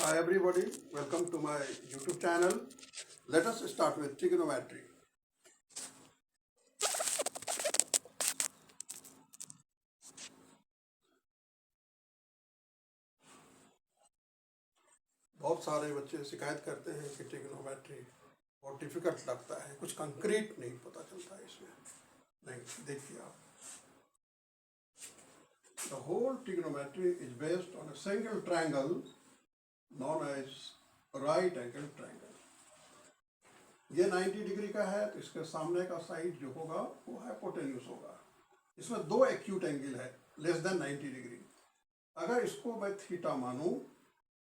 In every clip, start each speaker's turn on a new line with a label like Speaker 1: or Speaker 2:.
Speaker 1: Hi everybody, welcome to my YouTube channel. Let us start with trigonometry. बहुत सारे बच्चे शिकायत करते हैं कि ट्रिगोनोमेट्री बहुत डिफिकल्ट लगता है, कुछ कंक्रीट नहीं पता चलता है इसमें। नहीं, देखिए आप, the whole trigonometry is based on a single triangle known as right angle triangle. ये 90 डिग्री का है, तो इसके सामने का साइड जो होगा वो हाइपोटेन्यूज होगा। इसमें दो एक्यूट एंगल है लेस देन 90 डिग्री। अगर इसको मैं थीटा मानूं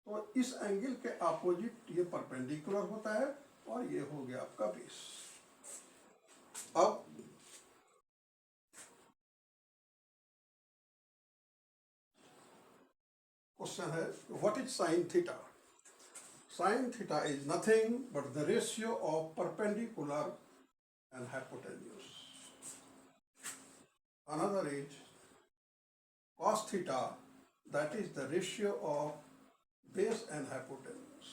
Speaker 1: तो इस एंगल के अपोजिट ये परपेंडिकुलर होता है और ये हो गया आपका बेस। अब क्वेश्चन है, what is sine theta? Sine theta is nothing but the ratio of perpendicular and hypotenuse. Another is cos theta, that is the ratio of base and hypotenuse.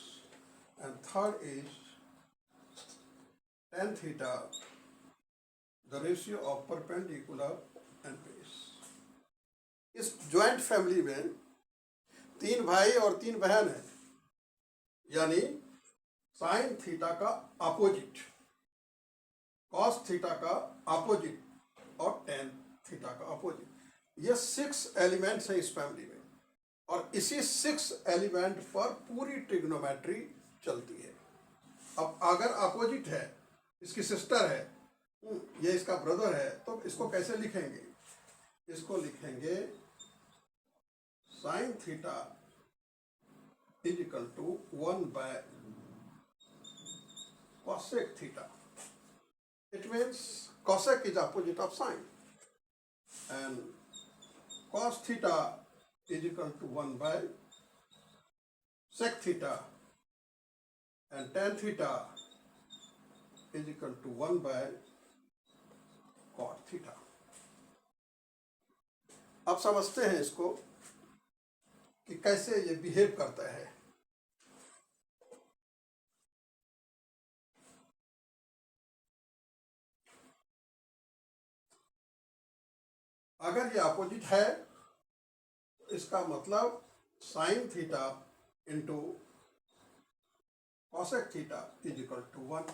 Speaker 1: And third is tan theta, the ratio of perpendicular and base. इस joint family में तीन भाई और तीन बहन है, यानी sign theta का अपोजिट, कॉस थीटा का अपोजिट और टेन थीटा का अपोजिट, ये 6 एलिमेंट्स हैं इस फैमिली में, और इसी 6 एलिमेंट पर पूरी ट्रिग्नोमेट्री चलती है। अब अगर अपोजिट है, इसकी सिस्टर है, ये इसका ब्रदर है, तो इसको कैसे लिखेंगे? इसको लिखेंगे sine theta is equal to 1 by cosec theta. It means cosec is opposite of sine, and cos theta is equal to 1 by sec theta, and tan theta is equal to 1 by cot theta. अब समझते हैं इसको कि कैसे ये behave करता है। अगर ये अपोजिट है, इसका मतलब sine theta into cosec theta is equal to 1।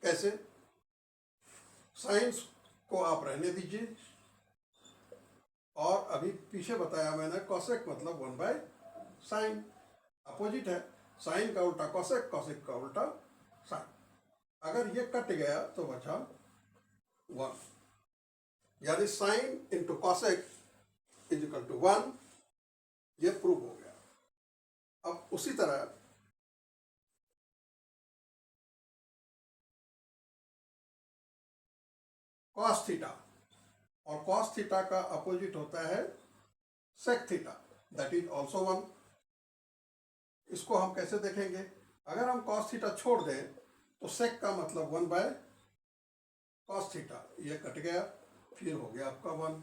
Speaker 1: कैसे? साइंस को आप रहने दीजिए, और अभी पीछे बताया मैंने कॉसेक मतलब 1 बाय साइन, अपोजिट है, साइन का उल्टा कॉसेक, कॉसेक का उल्टा साइन। अगर ये कट गया तो बचा 1, यानी sine into cosec is equal to 1। ये प्रूव हो गया। अब उसी तरह कॉस थीटा, और कॉस थीटा का अपोजिट होता है sec theta, that is also 1। इसको हम कैसे देखेंगे? अगर हम कॉस थीटा छोड़ दें तो सेक का मतलब 1 बाय कॉस थीटा, ये कट गया, फिर हो गया आपका 1।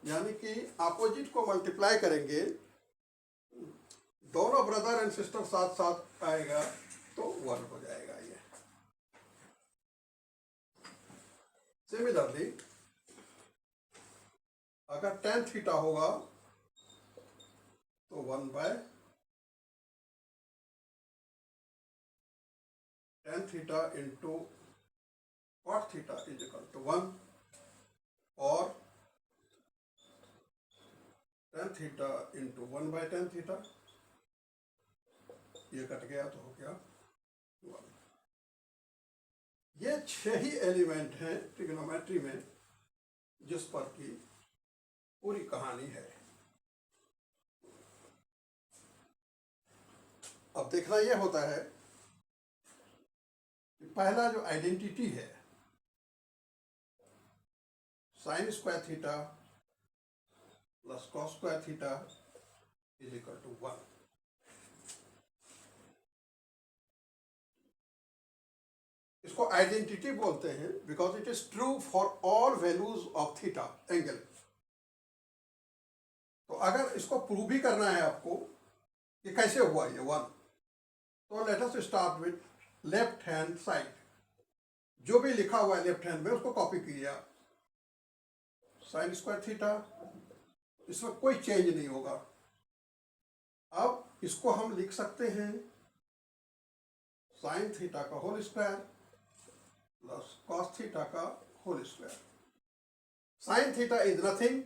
Speaker 1: यानी कि अपोजिट को मल्टीप्लाई करेंगे, दोनों ब्रदर एंड सिस्टर साथ साथ आएगा तो 1 हो जाएगा ये। सिमिलरली अगर tan थीटा होगा तो 1 by tan theta into cot theta is equal to 1, और tan theta into 1 by tan theta, ये कट गया तो हो गया 1। ये 6 ही एलिमेंट हैं ट्रिग्नोमेट्री में जिस पर की पूरी कहानी है। अब देखना यह होता है कि पहला जो आइडेंटिटी है, sine square theta plus cos square theta is equal to 1। इसको आइडेंटिटी बोलते हैं because it is true for all values of theta angle. तो अगर इसको प्रूव भी करना है आपको कि कैसे हुआ ये 1, तो let us start with left hand side. जो भी लिखा हुआ है लेफ्ट हैंड में उसको कॉपी किया, साइन स्क्वायर थीटा, इसमें कोई चेंज नहीं होगा। अब इसको हम लिख सकते हैं साइन थीटा का whole square plus cos theta का whole square. Sine theta is nothing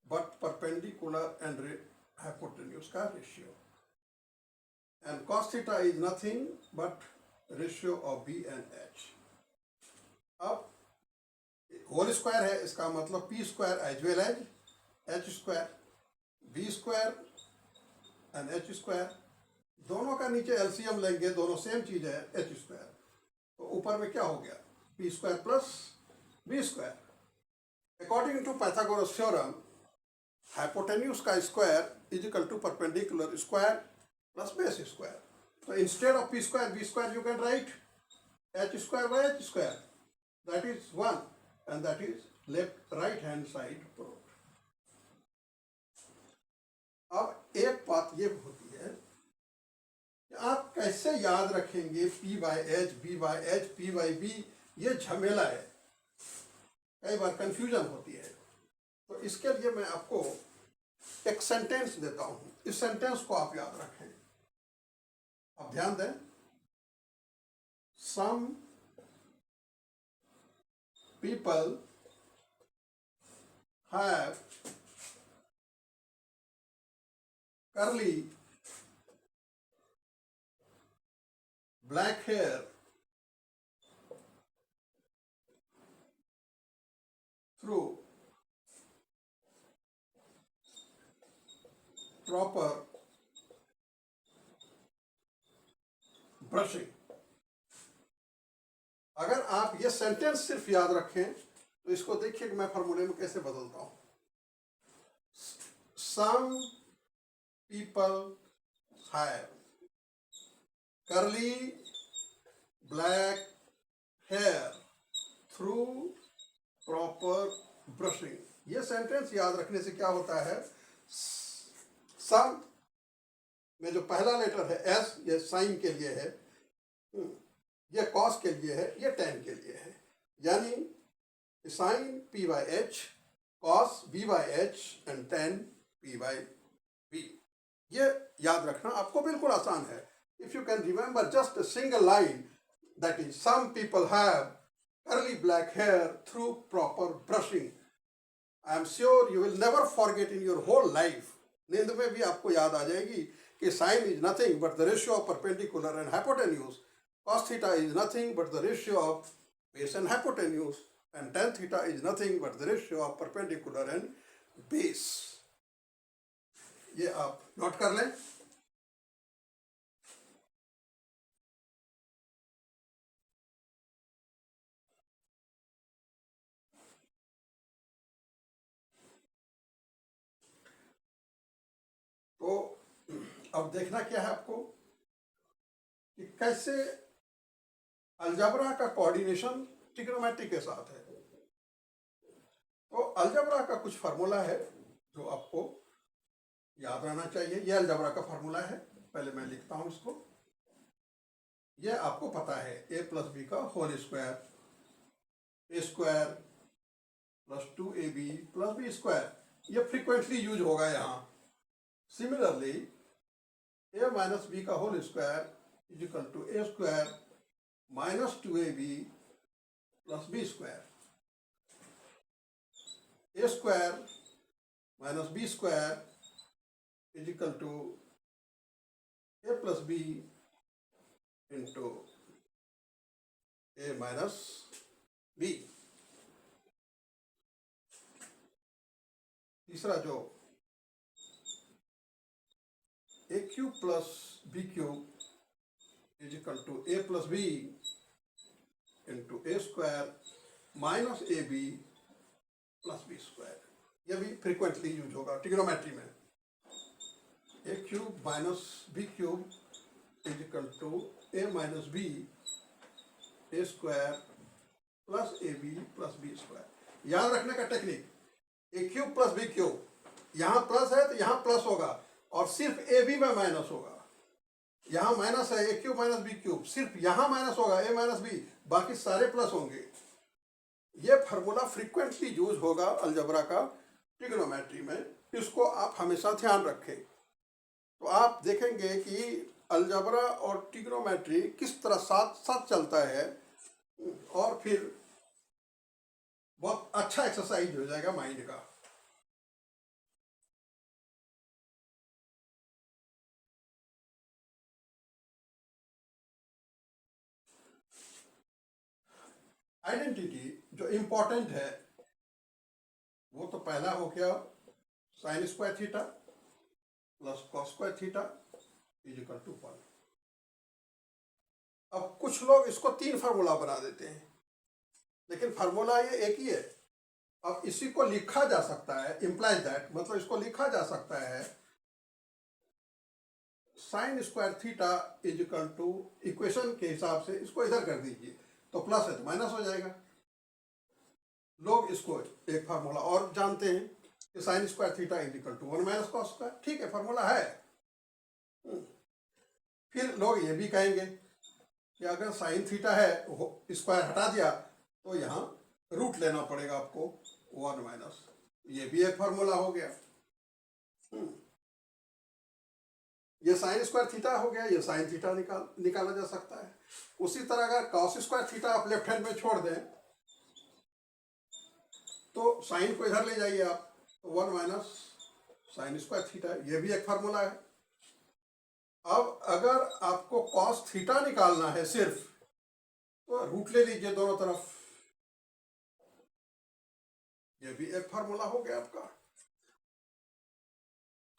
Speaker 1: but perpendicular and hypotenuse का ratio, and cos theta is nothing but ratio of B and H. अब होल स्क्वायर है, इसका मतलब P square as well as H square, B square and H square. दोनों का नीचे LCM लेंगे, दोनों सेम चीज है एच स्क्वायर, तो ऊपर में क्या हो गया P square plus B square. According to Pythagoras theorem, hypotenuse का square is equal to perpendicular square plus base square. So instead of p square b square, you can write h square by h square. That is 1, and that is left right hand side proved. अब एक बात ये होती है कि आप कैसे याद रखेंगे p by h, b by h, p by b, ये झमेला है, कई बार कंफ्यूजन होती है। तो इसके लिए मैं आपको एक सेंटेंस देता हूँ, इस सेंटेंस को आप याद रखें। अब ध्यान दें, some people have curly black hair through proper brushing. अगर आप ये सेंटेंस सिर्फ याद रखें तो इसको देखिए कि मैं फॉर्मूले में कैसे बदलता हूं। Some people have curly black hair through proper brushing. ये सेंटेंस याद रखने से क्या होता है, सम में जो पहला लेटर है एस, ये साइन के लिए है, ये कॉस के लिए है, ये टेन के लिए है। यानी sine P by H, cos B by H and tan P by B. ये याद रखना आपको बिल्कुल आसान है। If you can remember just a single line, that is some people have curly black hair through proper brushing, I am sure you will never forget in your whole life. नींद में भी आपको याद आ जाएगी कि sine is nothing but the ratio of perpendicular and hypotenuse, cos theta is nothing but the ratio of base and hypotenuse, and tan theta is nothing but the ratio of perpendicular and base. ये आप note कर लें। तो अब देखना क्या है आपको कि कैसे अलजबरा का कोऑर्डिनेशन ट्रिग्नोमेट्री के साथ है। तो अलजबरा का कुछ फार्मूला है जो आपको याद रहना चाहिए। यह अलजबरा का फार्मूला है, पहले मैं लिखता हूं इसको। यह आपको पता है a प्लस बी का whole square, A square plus 2ab plus B square, यह फ्रीक्वेंटली यूज होगा यहाँ। सिमिलरली a माइनस बी का whole square is equal to A square minus 2ab plus B square, A square minus B square is equal to A plus B into A minus B. तीसरा जो A cube plus B cube is equal to A plus B into A square minus A B plus B square, यह भी frequently use होगा trigonometry में। A cube minus B cube is equal to A minus B A square plus A B plus B square. याद रखने का technique, A cube plus B cube यहाँ plus है तो यहाँ प्लस होगा, और सिर्फ ए बी में माइनस होगा। यहाँ माइनस है, ए क्यूब माइनस बी क्यूब, सिर्फ यहाँ माइनस होगा, ए माइनस बी, बाकी सारे प्लस होंगे। ये फार्मूला फ्रीक्वेंटली यूज होगा अलजबरा का ट्रिग्नोमेट्री में, इसको आप हमेशा ध्यान रखें। तो आप देखेंगे कि अलजबरा और ट्रिग्नोमेट्री किस तरह साथ साथ चलता है, और फिर बहुत अच्छा एक्सरसाइज हो जाएगा माइंड का। आइडेंटिटी जो इम्पोर्टेंट है वो तो पहला हो गया sine square theta plus cos square theta is equal to 1। अब कुछ लोग इसको 3 फार्मूला बना देते हैं, लेकिन फार्मूला ये एक ही है। अब इसी को लिखा जा सकता है, इम्प्लाइज दैट, मतलब इसको लिखा जा सकता है sine square theta is equal to, equation के हिसाब से इसको इधर कर दीजिए तो प्लस है तो माइनस हो जाएगा। लोग इसको एक फार्मूला और जानते हैं कि sine square theta is equal to 1 minus cos square, ठीक है फार्मूला है। फिर लोग ये भी कहेंगे कि अगर साइन थीटा है स्क्वायर हटा दिया तो यहाँ रूट लेना पड़ेगा आपको 1 माइनस, ये भी एक फार्मूला हो गया। ये साइन स्क्वायर थीटा हो गया, ये साइन थीटा निकाला जा सकता है। उसी तरह अगर कॉस स्क्वायर थीटा आप लेफ्ट हैंड में छोड़ दें तो साइन को इधर ले जाइए आप, तो 1 माइनस साइन स्क्वायर थीटा, ये भी एक फार्मूला है। अब अगर आपको कॉस थीटा निकालना है सिर्फ, तो रूट ले लीजिए दोनों तरफ, ये भी एक फार्मूला हो गया आपका।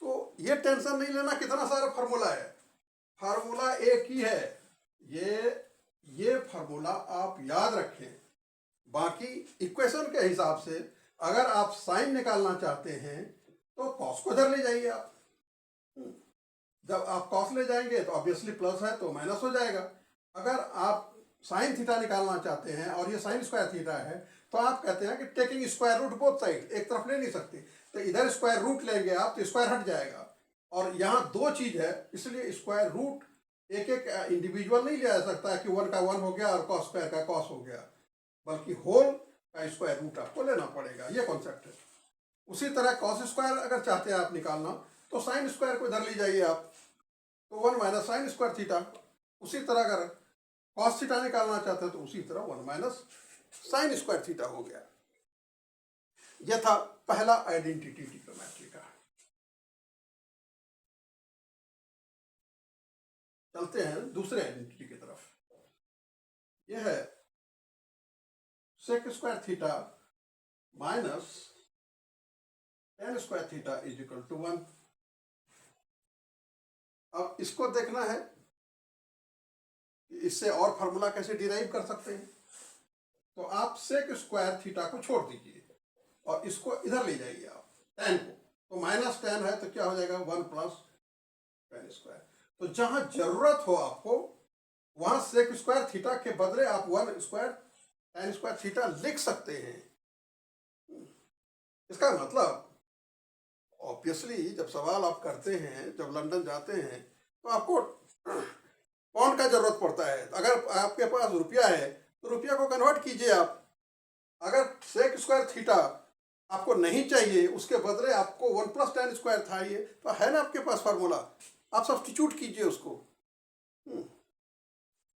Speaker 1: तो ये टेंशन नहीं लेना कितना सारा फार्मूला है, फार्मूला एक ही है। ये फार्मूला आप याद रखें। बाकी इक्वेशन के हिसाब से अगर आप साइन निकालना चाहते हैं तो कॉस को इधर ले जाइए आप। जब आप कॉस ले जाएंगे तो ऑब्वियसली प्लस है तो माइनस हो जाएगा। अगर आप साइन थीटा निकालना चाहते हैं और ये साइन स्क्वायर थीटा है तो आप कहते हैं कि taking square root both side, एक तरफ ले नहीं सकते, तो इधर स्क्वायर रूट लेंगे आप तो स्क्वायर हट जाएगा। और यहाँ 2 चीज है, इसलिए स्क्वायर रूट एक एक इंडिविजुअल नहीं लिया जा सकता कि 1 का 1 हो गया और कॉस स्क्वायर का कॉस हो गया, बल्कि होल का स्क्वायर रूट आपको लेना पड़ेगा, ये कॉन्सेप्ट है। उसी तरह कॉस स्क्वायर अगर चाहते हैं आप निकालना तो साइन स्क्वायर को इधर ले जाइए आप, तो 1 माइनस साइन स्क्वायर थीटा। उसी तरह अगर कॉस थीटा निकालना चाहते हैं तो उसी तरह 1 माइनस साइन स्क्वायर थीटा हो गया। यह था पहला आइडेंटिटी ट्रिग्नोमेट्री का। चलते हैं दूसरे आइडेंटिटी की तरफ। यह है sec square theta minus tan square theta is equal to 1। अब इसको देखना है कि इससे और फार्मूला कैसे डिराइव कर सकते हैं। तो आप सेक स्क्वायर थीटा को छोड़ दीजिए और इसको इधर ले जाइए आप टेन को, तो माइनस टेन है तो क्या हो जाएगा 1 प्लस टेन स्क्वायर। तो जहां जरूरत हो आपको वहां सेक स्क्वायर थीटा के बदले आप 1 स्क्वायर टेन स्क्वायर थीटा लिख सकते हैं। इसका मतलब ऑब्वियसली जब सवाल आप करते हैं, जब लंदन जाते हैं तो आपको पाउंड का जरूरत पड़ता है। अगर आपके पास रुपया है तो रुपया को कन्वर्ट कीजिए आप। अगर सेक स्क्वायर थीटा आपको नहीं चाहिए, उसके बदले आपको 1 प्लस टेन स्क्वायर था, ये तो है ना आपके पास फार्मूला, आप सब्स्टिट्यूट कीजिए उसको।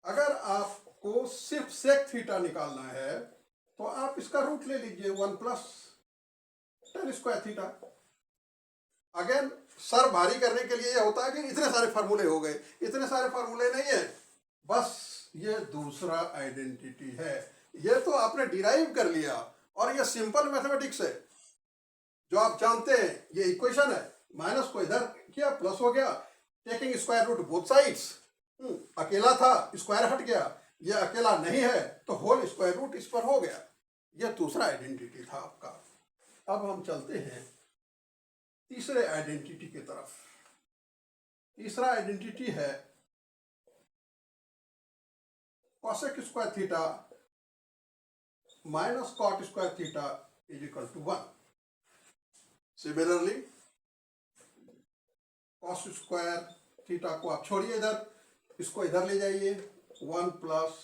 Speaker 1: अगर आपको सिर्फ सेक थीटा निकालना है तो आप इसका रूट ले लीजिए 1 plus ten square theta. Again sir भारी करने के लिए यह होता है कि इतने सारे फार्मूले हो गए, इतने सारे फार्मूले नहीं है, बस ये दूसरा आइडेंटिटी है। ये तो आपने डिराइव कर लिया और ये सिंपल मैथमेटिक्स है जो आप जानते हैं। ये इक्वेशन है, माइनस को इधर किया प्लस हो गया, taking square root both sides. अकेला था स्क्वायर हट गया, ये अकेला नहीं है तो होल स्क्वायर रूट इस पर हो गया। ये दूसरा आइडेंटिटी था आपका। अब हम चलते हैं तीसरे आइडेंटिटी की तरफ। तीसरा आइडेंटिटी है cosec square theta minus cot square theta is equal to 1। Similarly cos square theta को आप छोड़िए इधर, इसको इधर ले जाइए, 1 प्लस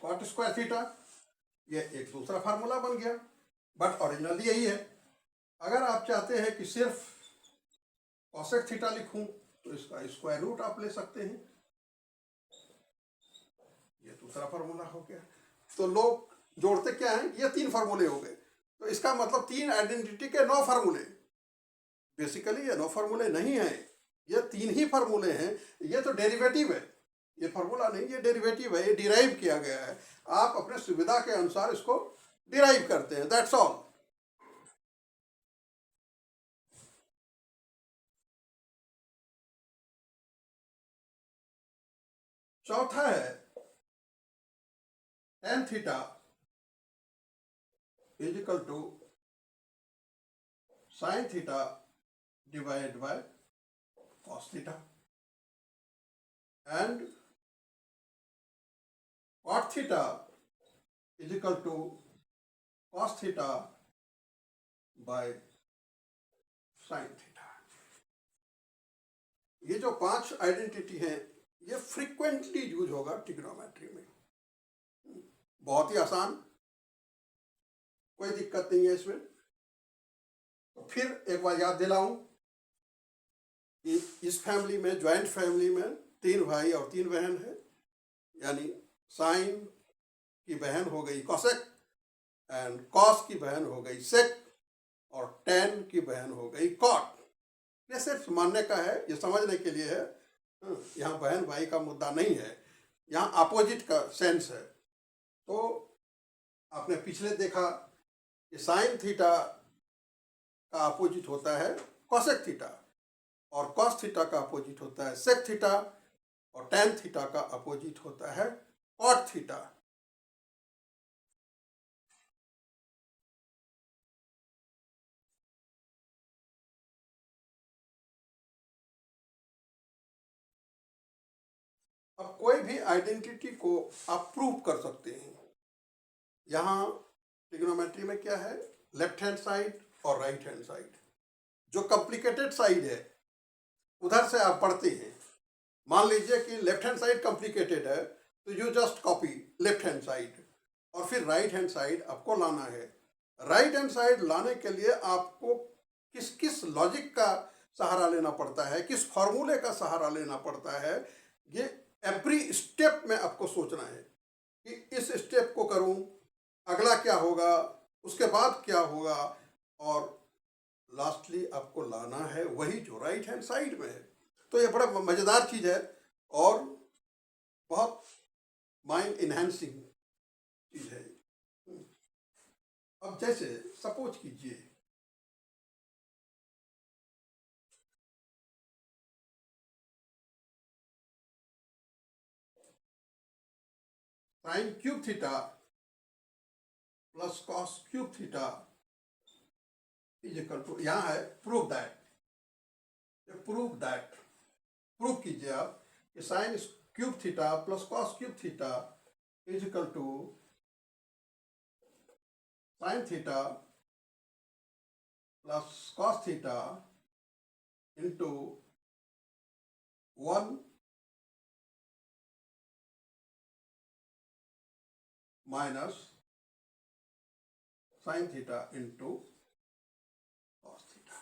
Speaker 1: कॉट स्क्वायर थीटा, ये एक दूसरा फार्मूला बन गया, बट ओरिजिनल यही है। अगर आप चाहते हैं कि सिर्फ कॉसेक थीटा लिखूं तो इसका स्क्वायर रूट आप ले सकते हैं, ये दूसरा फार्मूला हो गया। तो लोग जोड़ते क्या हैं, ये 3 फार्मूले हो गए, तो इसका मतलब 3 आइडेंटिटी के 9 फार्मूले। बेसिकली ये 9 फार्मूले नहीं है, ये 3 ही फार्मूले हैं। ये तो डेरिवेटिव है, ये फार्मूला नहीं, ये डेरिवेटिव है, ये डिराइव किया गया है। आप अपने सुविधा के अनुसार इसको डिराइव करते हैं, दैट्स ऑल। चौथा है tan theta is equal to sin theta divide by cos theta, and cot theta is equal to cos theta by sin theta. ये जो 5 आइडेंटिटी हैं, ये फ्रीक्वेंटली यूज होगा ट्रिग्नोमेट्री में, बहुत ही आसान, कोई दिक्कत नहीं है इसमें। तो फिर एक बार याद दिलाऊं कि इस फैमिली में, ज्वाइंट फैमिली में 3 भाई और 3 बहन है, यानी साइन की बहन हो गई कॉसेक, एंड कॉस की बहन हो गई सेक, और टेन की बहन हो गई कॉट। ये सिर्फ मानने का है, ये समझने के लिए है, यहाँ बहन भाई का मुद्दा नहीं है, यहाँ अपोजिट का सेंस है। तो आपने पिछले देखा कि साइन थीटा का अपोजिट होता है कॉसेक थीटा, और कॉस थीटा का अपोजिट होता है सेक थीटा, और टेन थीटा का अपोजिट होता है कॉट थीटा। अब कोई भी आइडेंटिटी को आप प्रूव कर सकते हैं। यहाँ ट्रिग्नोमेट्री में क्या है, लेफ्ट हैंड साइड और राइट हैंड साइड। जो कॉम्प्लिकेटेड साइड है उधर से आप पढ़ते हैं। मान लीजिए कि लेफ्ट हैंड साइड कॉम्प्लिकेटेड है, तो you just copy left hand side, और फिर राइट हैंड साइड आपको लाना है। राइट हैंड साइड लाने के लिए आपको किस किस लॉजिक का सहारा लेना पड़ता है, किस फॉर्मूले का सहारा लेना पड़ता है, ये एवरी स्टेप में आपको सोचना है कि इस स्टेप को करूं, अगला क्या होगा, उसके बाद क्या होगा, और लास्टली आपको लाना है वही जो राइट हैंड साइड में है। तो ये बड़ा मज़ेदार चीज़ है और बहुत माइंड इन्हेंसिंग चीज़ है। अब जैसे सपोज कीजिए sine cube theta plus cos cube theta is equal to, यहाँ है प्रूव दैट, प्रूव कीजिए आप कि sine cube theta plus cos cube theta is equal to sine theta plus cos theta into 1 minus sine theta into cos theta.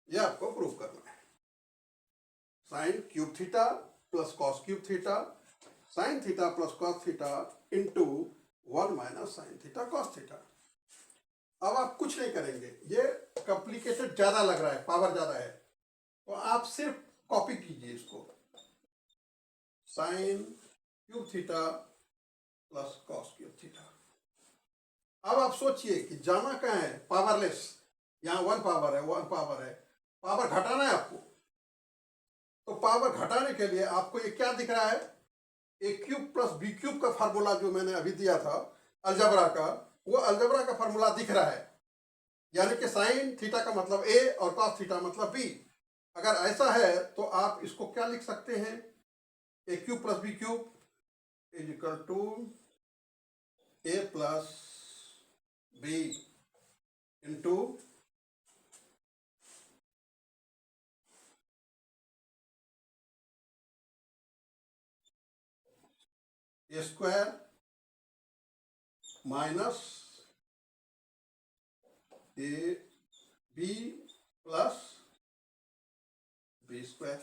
Speaker 1: यह आपको prove करना है। Sine cube theta plus cos cube theta, sine theta plus cos theta into 1 minus sine theta cos theta. अब आप कुछ नहीं करेंगे, ये कॉम्प्लिकेटेड ज़्यादा लग रहा है, पावर ज़्यादा है, तो आप सिर्फ कॉपी कीजिए इसको, sign cube theta plus cos cube theta. अब आप सोचिए कि जाना कहाँ है, पावरलेस, यहाँ 1 पावर है, 1 पावर है, पावर घटाना है आपको। तो पावर घटाने के लिए आपको ये क्या दिख रहा है, ए क्यूब प्लस बी क्यूब का फार्मूला जो मैंने अभी दिया था अलजबरा का, वो अलजबरा का फार्मूला दिख रहा है, यानी कि साइन थीटा का मतलब ए और कॉस थीटा मतलब बी। अगर ऐसा है तो आप इसको क्या लिख सकते हैं, A cube plus B cube is equal to A plus B into A square minus A B plus B square,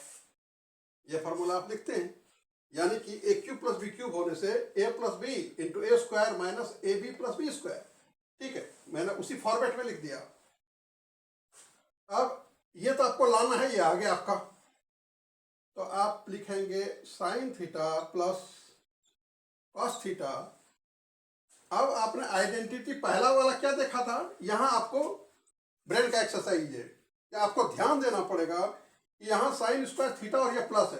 Speaker 1: ये फॉर्मूला आप लिखते हैं। यानी कि A cube plus B cube होने से A plus B into A square minus A B plus B square. ठीक है, मैंने उसी फॉर्मेट में लिख दिया। अब ये तो आपको लाना है, ये आगे आपका, तो आप लिखेंगे sine theta plus cos theta. अब आपने आइडेंटिटी पहला वाला क्या देखा था, यहां आपको ब्रेन का एक्सरसाइज है, या आपको ध्यान देना पड़ेगा कि यहाँ साइन स्क्वायर थीटा और ये प्लस है,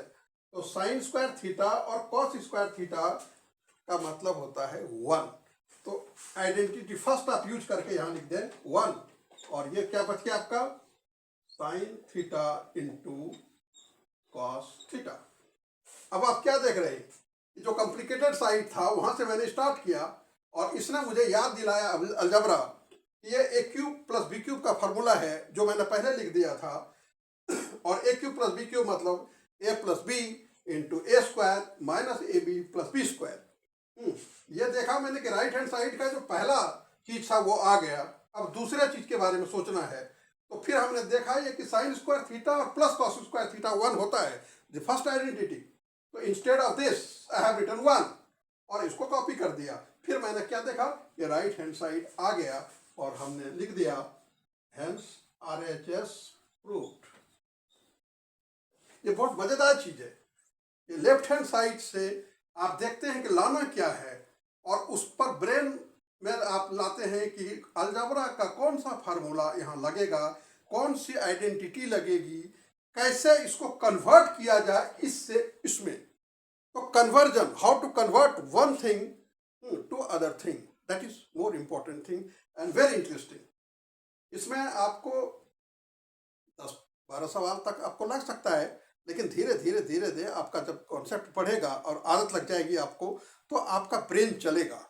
Speaker 1: तो साइन स्क्वायर थीटा और कॉस स्क्वायर थीटा का मतलब होता है 1। तो आइडेंटिटी फर्स्ट आप यूज करके यहाँ लिख दें 1, और ये क्या बच गया आपका sign theta into cos theta. अब आप क्या देख रहे हैं, जो कॉम्प्लिकेटेड साइड था वहां से मैंने स्टार्ट किया, और इसने मुझे याद दिलाया अलजबरा, ये A cube plus B cube का फॉर्मूला है जो मैंने पहले लिख दिया था। और A cube plus B cube मतलब A plus B into A square minus A B plus B square. ये देखा मैंने कि राइट हैंड साइड का जो पहला चीज था वो आ गया। अब दूसरे चीज के बारे में सोचना है, तो फिर हमने देखा ये कि साइन स्क्वायर थीटा और प्लस कॉस स्क्वायर थीटा 1 होता है, द फर्स्ट आइडेंटिटी। तो instead of this I have written 1 और इसको कॉपी कर दिया। फिर मैंने क्या देखा, ये राइट हैंड साइड आ गया और हमने लिख दिया हेंस RHS प्रूव्ड। ये बहुत मजेदार चीज है। ये लेफ्ट हैंड साइड से आप देखते हैं कि लाना क्या है, और उस पर ब्रेन में आप लाते हैं कि अलजबरा का कौन सा फार्मूला यहाँ लगेगा, कौन सी आइडेंटिटी लगेगी, कैसे इसको कन्वर्ट किया जाए इससे इसमें। तो conversion, how to convert one thing to other thing, that is more important thing and very interesting. इसमें आपको 10-12 सवाल तक आपको लग सकता है, लेकिन धीरे धीरे धीरे धीरे आपका जब कॉन्सेप्ट पढ़ेगा और आदत लग जाएगी आपको, तो आपका ब्रेन चलेगा।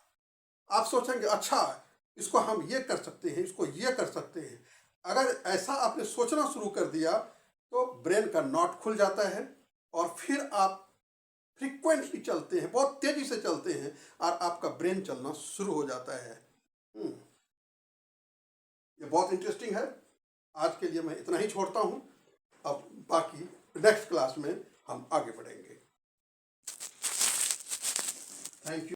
Speaker 1: आप सोचेंगे अच्छा इसको हम ये कर सकते हैं, इसको ये कर सकते हैं। अगर ऐसा आपने सोचना शुरू कर दिया तो ब्रेन का नॉट खुल जाता है, और फिर आप फ्रीक्वेंटली चलते हैं, बहुत तेजी से चलते हैं, और आपका ब्रेन चलना शुरू हो जाता है। ये बहुत इंटरेस्टिंग है। आज के लिए मैं इतना ही छोड़ता हूँ, अब बाकी नेक्स्ट क्लास में हम आगे बढ़ेंगे। Thank you.